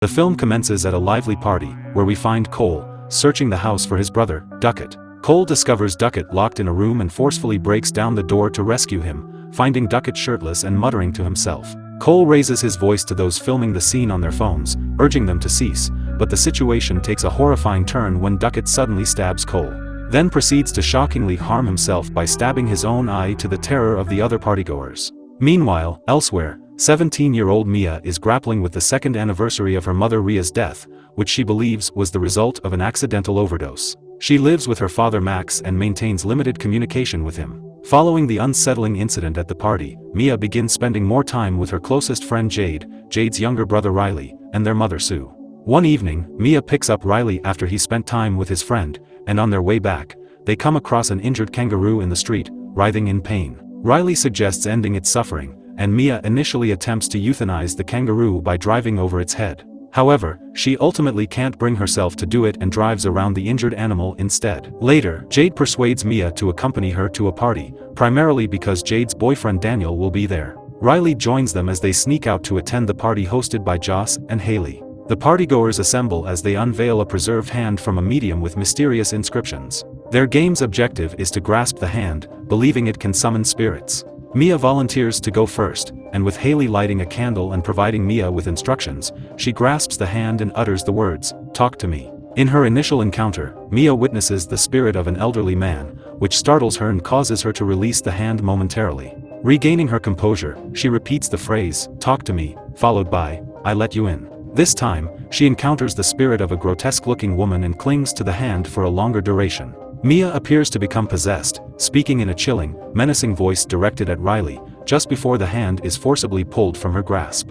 The film commences at a lively party, where we find Cole, searching the house for his brother, Duckett. Cole discovers Duckett locked in a room and forcefully breaks down the door to rescue him, finding Duckett shirtless and muttering to himself. Cole raises his voice to those filming the scene on their phones, urging them to cease, but the situation takes a horrifying turn when Duckett suddenly stabs Cole, then proceeds to shockingly harm himself by stabbing his own eye, to the terror of the other partygoers. Meanwhile, elsewhere, 17-year-old Mia is grappling with the second anniversary of her mother Ria's death, which she believes was the result of an accidental overdose. She lives with her father Max and maintains limited communication with him. Following the unsettling incident at the party, Mia begins spending more time with her closest friend Jade, Jade's younger brother Riley, and their mother Sue. One evening, Mia picks up Riley after he spent time with his friend, and on their way back, they come across an injured kangaroo in the street, writhing in pain. Riley suggests ending its suffering, and Mia initially attempts to euthanize the kangaroo by driving over its head. However, she ultimately can't bring herself to do it and drives around the injured animal instead. Later, Jade persuades Mia to accompany her to a party, primarily because Jade's boyfriend Daniel will be there. Riley joins them as they sneak out to attend the party hosted by Joss and Haley. The partygoers assemble as they unveil a preserved hand from a medium with mysterious inscriptions. Their game's objective is to grasp the hand, believing it can summon spirits. Mia volunteers to go first, and with Haley lighting a candle and providing Mia with instructions, she grasps the hand and utters the words, "Talk to me." In her initial encounter, Mia witnesses the spirit of an elderly man, which startles her and causes her to release the hand momentarily. Regaining her composure, she repeats the phrase, "Talk to me," followed by, "I let you in." This time, she encounters the spirit of a grotesque-looking woman and clings to the hand for a longer duration. Mia appears to become possessed, speaking in a chilling, menacing voice directed at Riley, just before the hand is forcibly pulled from her grasp.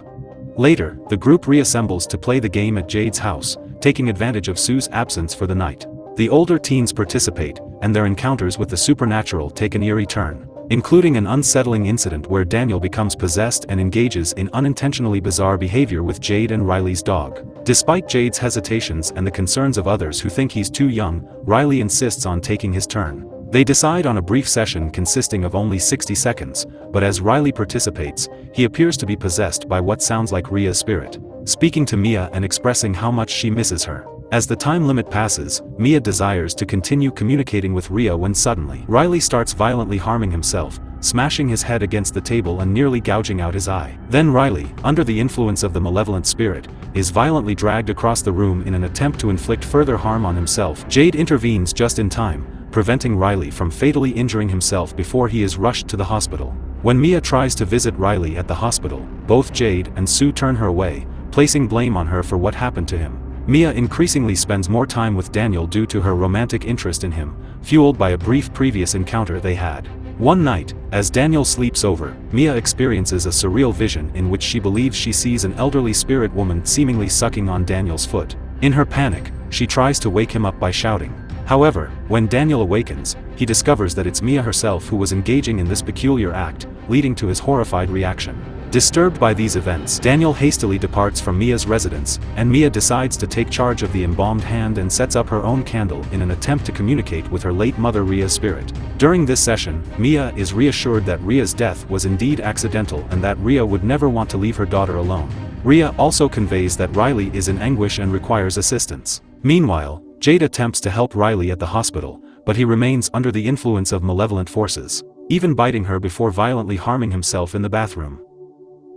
Later, the group reassembles to play the game at Jade's house, taking advantage of Sue's absence for the night. The older teens participate, and their encounters with the supernatural take an eerie turn, including an unsettling incident where Daniel becomes possessed and engages in unintentionally bizarre behavior with Jade and Riley's dog. Despite Jade's hesitations and the concerns of others who think he's too young, Riley insists on taking his turn. They decide on a brief session consisting of only 60 seconds, but as Riley participates, he appears to be possessed by what sounds like Ria's spirit, speaking to Mia and expressing how much she misses her. As the time limit passes, Mia desires to continue communicating with Ria when suddenly, Riley starts violently harming himself, smashing his head against the table and nearly gouging out his eye. Then Riley, under the influence of the malevolent spirit, is violently dragged across the room in an attempt to inflict further harm on himself. Jade intervenes just in time, preventing Riley from fatally injuring himself before he is rushed to the hospital. When Mia tries to visit Riley at the hospital, both Jade and Sue turn her away, placing blame on her for what happened to him. Mia increasingly spends more time with Daniel due to her romantic interest in him, fueled by a brief previous encounter they had. One night, as Daniel sleeps over, Mia experiences a surreal vision in which she believes she sees an elderly spirit woman seemingly sucking on Daniel's foot. In her panic, she tries to wake him up by shouting. However, when Daniel awakens, he discovers that it's Mia herself who was engaging in this peculiar act, leading to his horrified reaction. Disturbed by these events, Daniel hastily departs from Mia's residence, and Mia decides to take charge of the embalmed hand and sets up her own candle in an attempt to communicate with her late mother Ria's spirit. During this session, Mia is reassured that Ria's death was indeed accidental and that Ria would never want to leave her daughter alone. Ria also conveys that Riley is in anguish and requires assistance. Meanwhile, Jade attempts to help Riley at the hospital, but he remains under the influence of malevolent forces, even biting her before violently harming himself in the bathroom.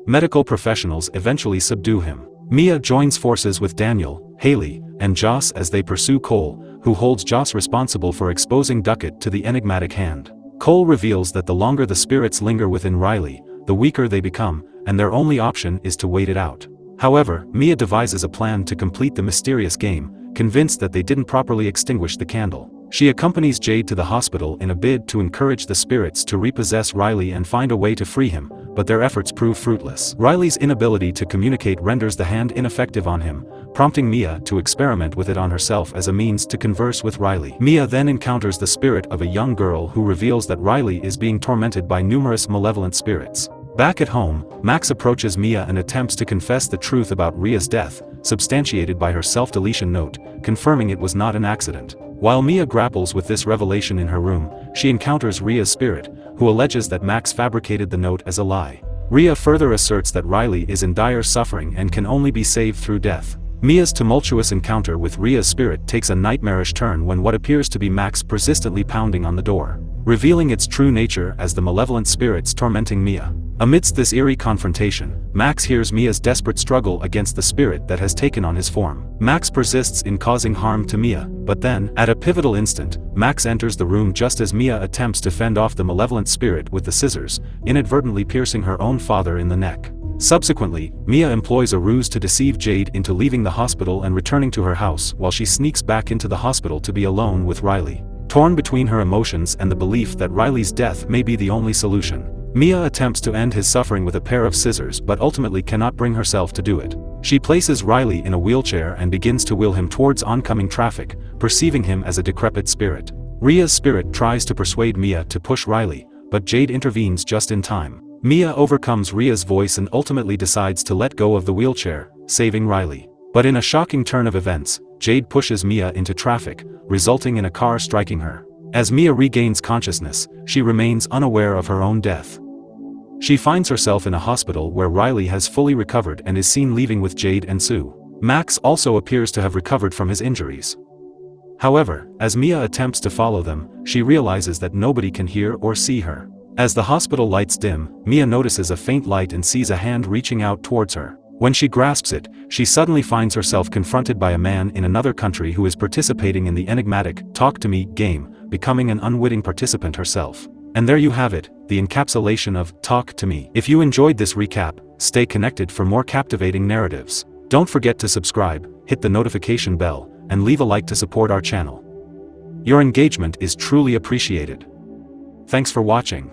Medical professionals eventually subdue him. Mia joins forces with Daniel, Haley, and Joss as they pursue Cole, who holds Joss responsible for exposing Duckett to the enigmatic hand. Cole reveals that the longer the spirits linger within Riley, the weaker they become, and their only option is to wait it out. However, Mia devises a plan to complete the mysterious game, convinced that they didn't properly extinguish the candle. She accompanies Jade to the hospital in a bid to encourage the spirits to repossess Riley and find a way to free him, but their efforts prove fruitless. Riley's inability to communicate renders the hand ineffective on him, prompting Mia to experiment with it on herself as a means to converse with Riley. Mia then encounters the spirit of a young girl who reveals that Riley is being tormented by numerous malevolent spirits. Back at home, Max approaches Mia and attempts to confess the truth about Ria's death, substantiated by her self-deletion note, confirming it was not an accident. While Mia grapples with this revelation in her room, she encounters Ria's spirit, who alleges that Max fabricated the note as a lie. Ria further asserts that Riley is in dire suffering and can only be saved through death. Mia's tumultuous encounter with Ria's spirit takes a nightmarish turn when what appears to be Max persistently pounding on the door, revealing its true nature as the malevolent spirits tormenting Mia. Amidst this eerie confrontation, Max hears Mia's desperate struggle against the spirit that has taken on his form. Max persists in causing harm to Mia, but then, at a pivotal instant, Max enters the room just as Mia attempts to fend off the malevolent spirit with the scissors, inadvertently piercing her own father in the neck. Subsequently, Mia employs a ruse to deceive Jade into leaving the hospital and returning to her house while she sneaks back into the hospital to be alone with Riley. Torn between her emotions and the belief that Riley's death may be the only solution, Mia attempts to end his suffering with a pair of scissors but ultimately cannot bring herself to do it. She places Riley in a wheelchair and begins to wheel him towards oncoming traffic, perceiving him as a decrepit spirit. Ria's spirit tries to persuade Mia to push Riley, but Jade intervenes just in time. Mia overcomes Ria's voice and ultimately decides to let go of the wheelchair, saving Riley. But in a shocking turn of events, Jade pushes Mia into traffic, resulting in a car striking her. As Mia regains consciousness, she remains unaware of her own death. She finds herself in a hospital where Riley has fully recovered and is seen leaving with Jade and Sue. Max also appears to have recovered from his injuries. However, as Mia attempts to follow them, she realizes that nobody can hear or see her. As the hospital lights dim, Mia notices a faint light and sees a hand reaching out towards her. When she grasps it, she suddenly finds herself confronted by a man in another country who is participating in the enigmatic "Talk to Me" game, becoming an unwitting participant herself. And there you have it, the encapsulation of "Talk to Me." If you enjoyed this recap, stay connected for more captivating narratives. Don't forget to subscribe, hit the notification bell, and leave a like to support our channel. Your engagement is truly appreciated. Thanks for watching.